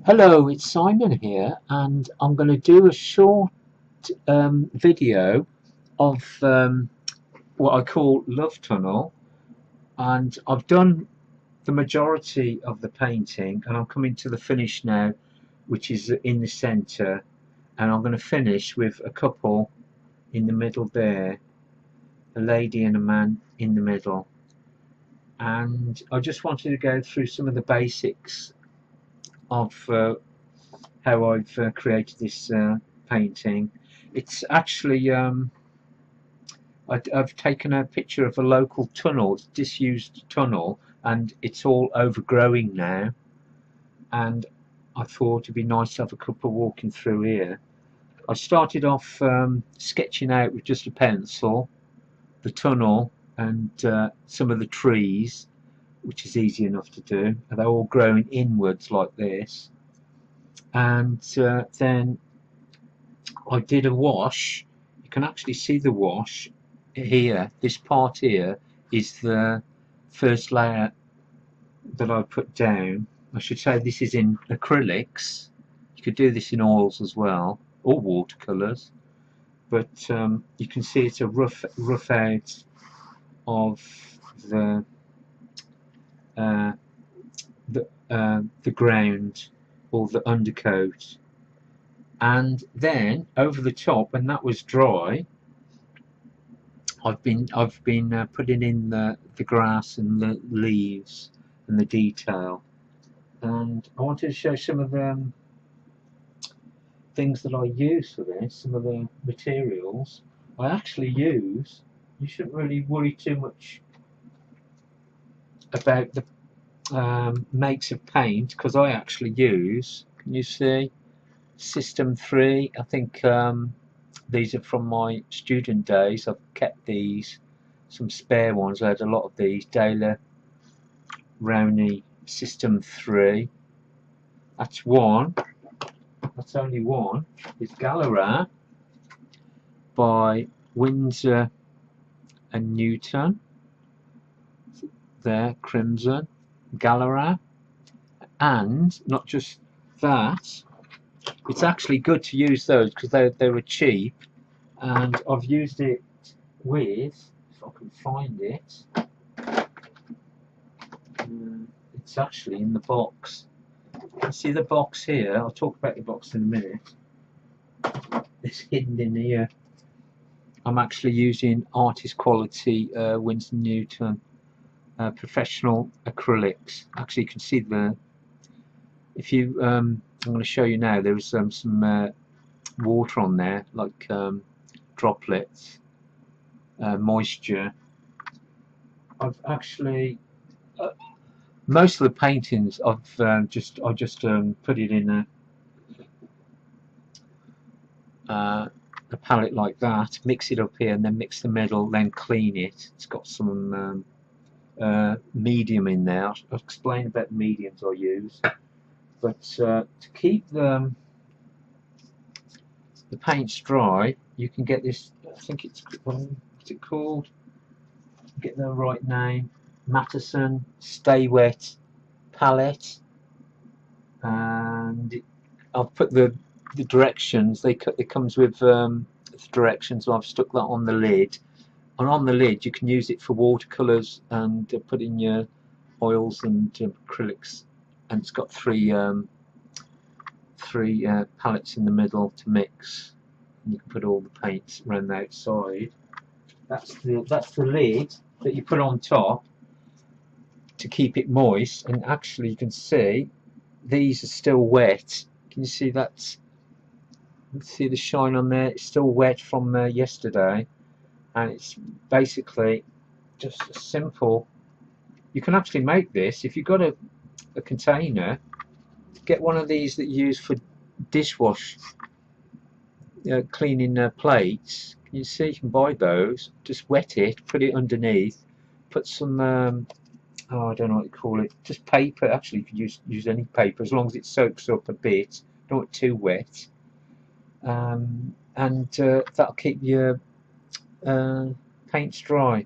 Hello, it's Simon here, and I'm going to do a short video of what I call Love Tunnel. And I've done the majority of the painting, and I'm coming to the finish now, which is in the centre. And I'm going to finish with a couple in the middle there, a lady and a man in the middle. And I just wanted to go through some of the basics of how I've created this painting. It's actually I've taken a picture of a local tunnel, it's a disused tunnel, and it's all overgrowing now. And I thought it'd be nice to have a couple walking through here. I started off sketching out with just a pencil, the tunnel and some of the trees, which is easy enough to do. They're all growing inwards like this. And then I did a wash. You can actually see the wash here. This part here is the first layer that I put down. I should say this is in acrylics. You could do this in oils as well, or watercolours, but you can see it's a rough out of the ground, or the undercoat. And then over the top, when that was dry, I've been putting in the grass and the leaves and the detail. And I wanted to show some of the things that I use for this, some of the materials I actually use. You shouldn't really worry too much about the makes of paint, because I actually use, can you see, System 3. I think these are from my student days. I've kept these, some spare ones. I had a lot of these. Daler Rowney System 3. That's one. That's only one. It's Gallery by Windsor and Newton. There, crimson. Gallery. And not just that, it's actually good to use those because they were cheap, and I've used it with, if I can find it, it's actually in the box. You see the box here? I'll talk about the box in a minute. It's hidden in here. I'm actually using artist quality Winsor Newton professional acrylics. Actually, you can see if you I'm going to show you now. There is some water on there, like droplets, moisture. I've actually most of the paintings I've just put it in a palette like that, mix it up here, and then mix the middle, then clean it. It's got some medium in there. I'll explain about the mediums I use. But to keep the paints dry, you can get this, I think it's, what's it called? Get the right name. Matteson Stay Wet palette. And I've put the directions. It comes with the directions, so I've stuck that on the lid. And on the lid, you can use it for watercolours and put in your oils and acrylics. And it's got three palettes in the middle to mix, and you can put all the paints around the outside. That's the lid that you put on top to keep it moist. And actually, you can see these are still wet. Can you see that? Let's see the shine on there. It's still wet from yesterday, and it's basically just a simple. You can actually make this if you've got a container. Get one of these that you use for dishwash, cleaning plates. You see, you can buy those. Just wet it, put it underneath, put some I don't know what you call it, just paper. Actually, you could use any paper as long as it soaks up a bit, don't want it too wet, and that'll keep your paints dry.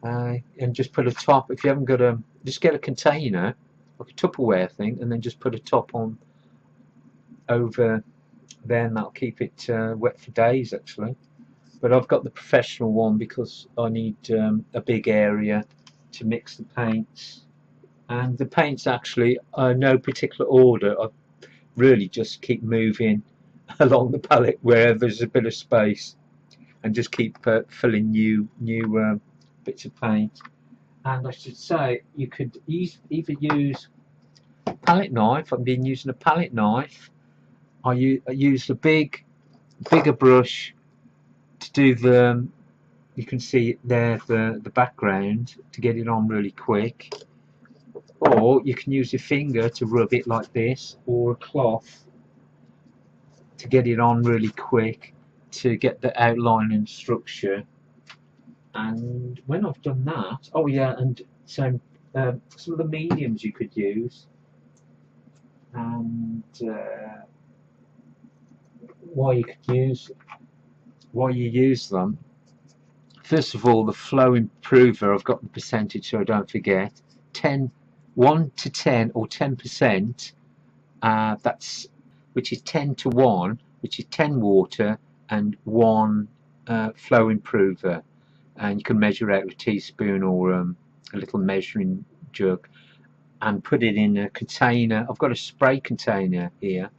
And just put a top, if you haven't got just get a container like a Tupperware thing, and then just put a top on over there, and that'll keep it wet for days actually. But I've got the professional one because I need a big area to mix the paints. And the paints actually are no particular order. I really just keep moving along the palette wherever there's a bit of space, and just keep filling new bits of paint. And I should say you could either use a palette knife. I've been using a palette knife. I use a bigger brush to do the, you can see there the background, to get it on really quick, or you can use your finger to rub it like this, or a cloth to get it on really quick to get the outline and structure. And when I've done that, oh yeah, and so some of the mediums you could use, and why you use them. First of all, the flow improver, I've got the percentage so I don't forget. 1 to 10 or 10%, that's, which is 10 to 1, which is 10 water and 1 flow improver. And you can measure out with a teaspoon or a little measuring jug and put it in a container. I've got a spray container here,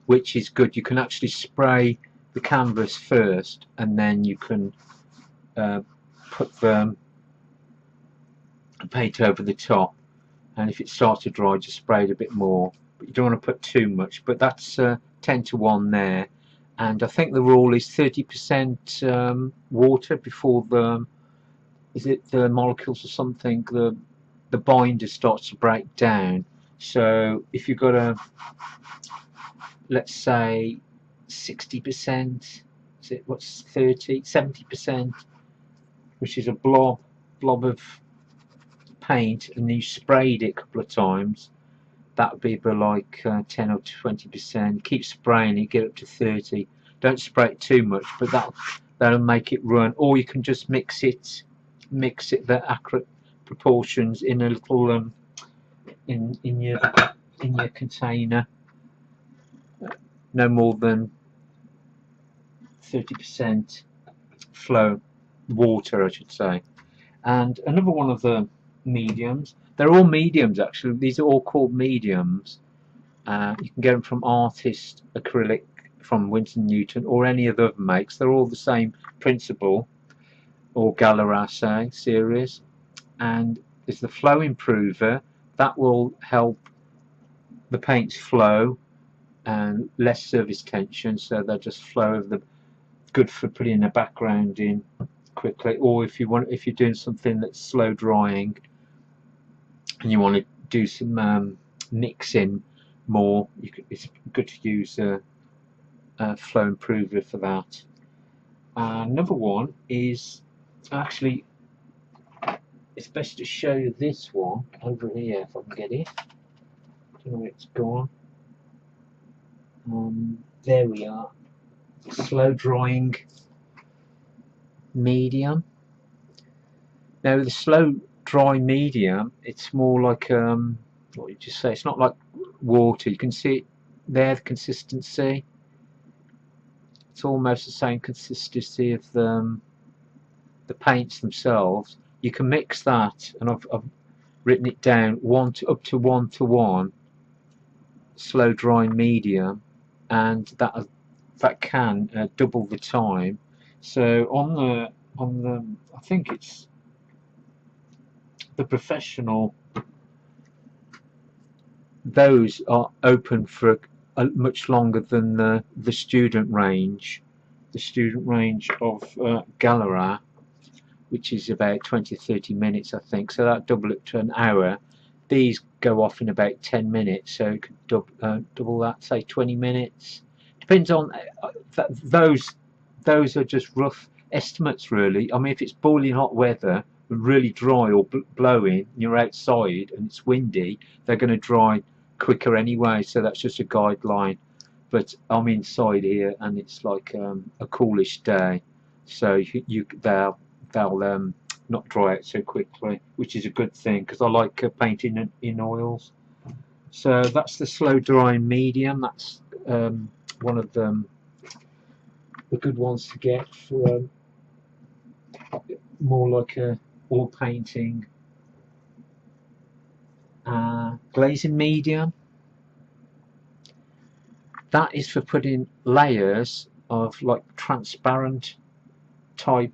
which is good. You can actually spray the canvas first, and then you can put the paint over the top, and if it starts to dry, just spray it a bit more, but you don't want to put too much. But that's 10 to 1 there, and I think the rule is 30% water before the, is it the molecules or something, the binder starts to break down. So if you've got a, let's say 60%, is it, what's 30, 70%, which is a blob of paint, and you sprayed it a couple of times, that would be about like 10 or 20%. Keep spraying it, get up to 30. Don't spray it too much, but that'll make it run. Or you can just mix it the accurate proportions in a little in your container. No more than 30% flow water, I should say. And another one of the mediums, they're all mediums actually, these are all called mediums. You can get them from Artist, Acrylic from Winsor Newton, or any of the other makes. They're all the same principle, or Galera series. And it's the flow improver that will help the paints flow and less surface tension, so they'll just flow over the, good for putting a background in quickly. Or if you're doing something that's slow drying and you want to do some mixing more, it's good to use a flow improver for that. Another one is, actually it's best to show you this one over here if I can get it. I don't know where it's gone. There we are. Slow drying medium. Now the slow dry medium, it's more like what did you say? It's not like water. You can see it there, the consistency. It's almost the same consistency of the paints themselves. You can mix that, and I've written it down, up to 1 to 1 slow drying medium, and that can double the time. So on the I think it's the professional, those are open for much longer than the student range. The student range of Galera, which is about 20-30 minutes I think, so that double it to an hour. These go off in about 10 minutes, so you could double that, say 20 minutes. Depends on those are just rough estimates really. I mean, if it's boiling hot weather, really dry or blowing, and you're outside and it's windy, they're going to dry quicker anyway, so that's just a guideline. But I'm inside here and it's like a coolish day, so they'll not dry out so quickly, which is a good thing because I like painting in oils. So that's the slow drying medium. That's one of the good ones to get for more like a oil painting. Glazing medium, that is for putting layers of like transparent type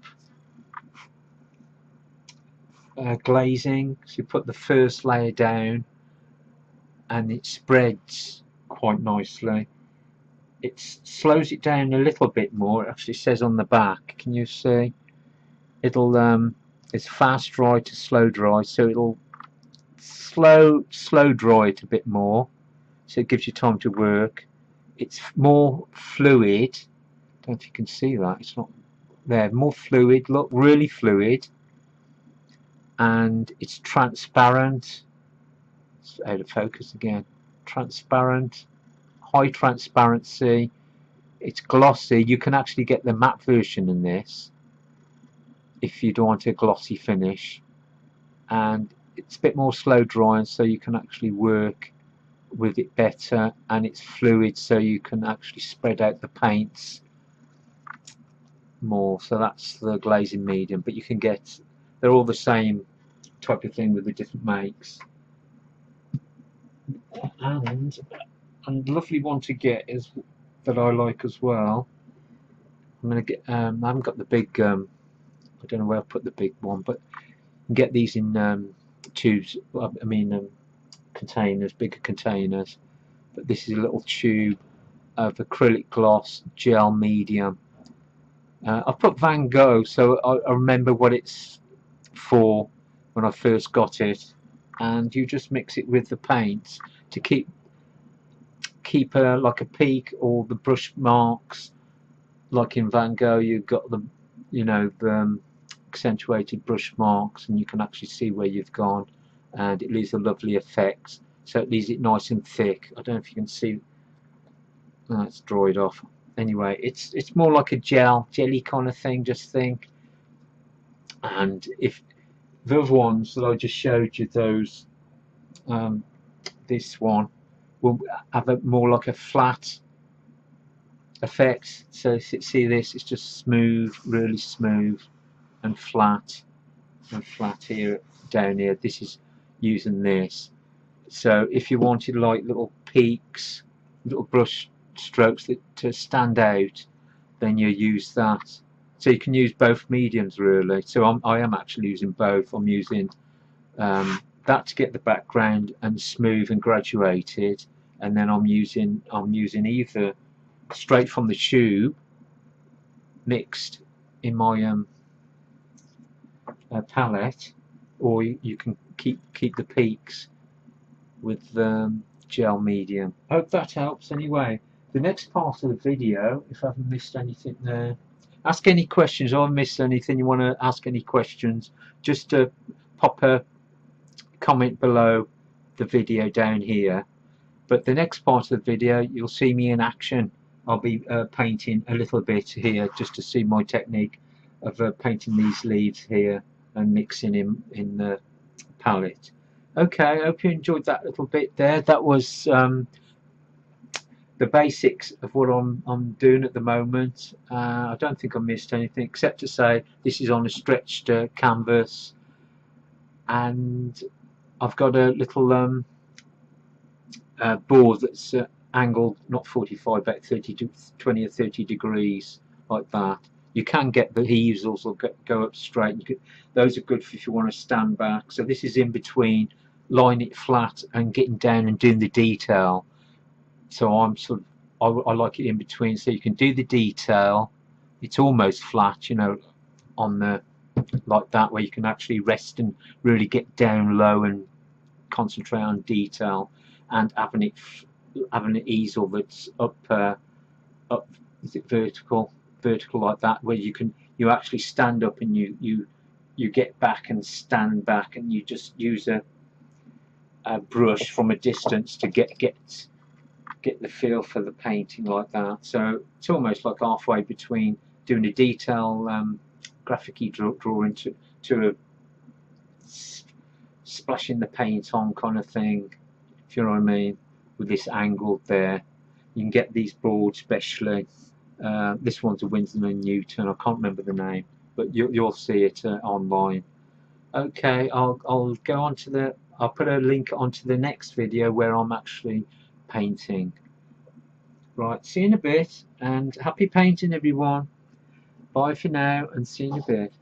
glazing. So you put the first layer down and it spreads quite nicely. It slows it down a little bit more. It actually says on the back, can you see? It'll it's fast dry to slow dry, so it'll slow dry it a bit more, so it gives you time to work. It's more fluid. I don't know if you can see that. It's not there. More fluid. Look, really fluid, and it's transparent. It's out of focus again. Transparent, high transparency. It's glossy. You can actually get the matte version in this if you don't want a glossy finish, and it's a bit more slow drying, so you can actually work with it better, and it's fluid, so you can actually spread out the paints more. So that's the glazing medium, but you can get, they're all the same type of thing with the different makes. And lovely one to get is that I like as well. I'm gonna get I haven't got the big I don't know where I put the big one, but you can get these in tubes, I mean containers, bigger containers. But this is a little tube of acrylic gloss gel medium. I put Van Gogh, so I remember what it's for when I first got it, and you just mix it with the paints to keep like a peak, or the brush marks. Like in Van Gogh, you've got the, you know, the accentuated brush marks, and you can actually see where you've gone, and it leaves a lovely effect. So it leaves it nice and thick. I don't know if you can see. Oh, it's dried off. Anyway, it's more like a jelly kind of thing, just think. And if the other ones that I just showed you, those this one will have a more like a flat effect. So see this, it's just smooth, really smooth and flat here, down here. This is using this. So if you wanted like little peaks, little brush strokes to stand out, then you use that. So you can use both mediums really. So I am actually using both. I'm using that to get the background and smooth and graduated, and then I'm using either straight from the tube mixed in my palette, or you can keep the peaks with gel medium. Hope that helps. Anyway, the next part of the video, if I haven't missed anything there, ask any questions. If I've missed anything, you want to ask any questions, just pop a comment below the video down here. But the next part of the video, you'll see me in action. I'll be painting a little bit here, just to see my technique of painting these leaves here and mixing in the palette. Okay, I hope you enjoyed that little bit there. That was the basics of what I'm doing at the moment. I don't think I missed anything, except to say this is on a stretched canvas, and I've got a little board that's angled not 45 but 20 or 30 degrees, like that. You can get the easels or go up straight. Those are good if you want to stand back. So this is in between line it flat and getting down and doing the detail. So I'm sort of, I like it in between, so you can do the detail. It's almost flat, you know, on the, like that, where you can actually rest and really get down low and concentrate on detail, and having an easel that's up is it vertical like that, where you actually stand up and you get back and stand back, and you just use a brush from a distance to get the feel for the painting, like that. So it's almost like halfway between doing a detail graphic-y drawing to a splashing the paint on kind of thing, if you know what I mean, with this angle there. You can get these boards especially. This one's a Winston and Newton, I can't remember the name, but you'll see it online. Okay, I'll go on to the, I'll put a link onto the next video where I'm actually painting. Right, see you in a bit, and happy painting everyone. Bye for now, and see you in a bit.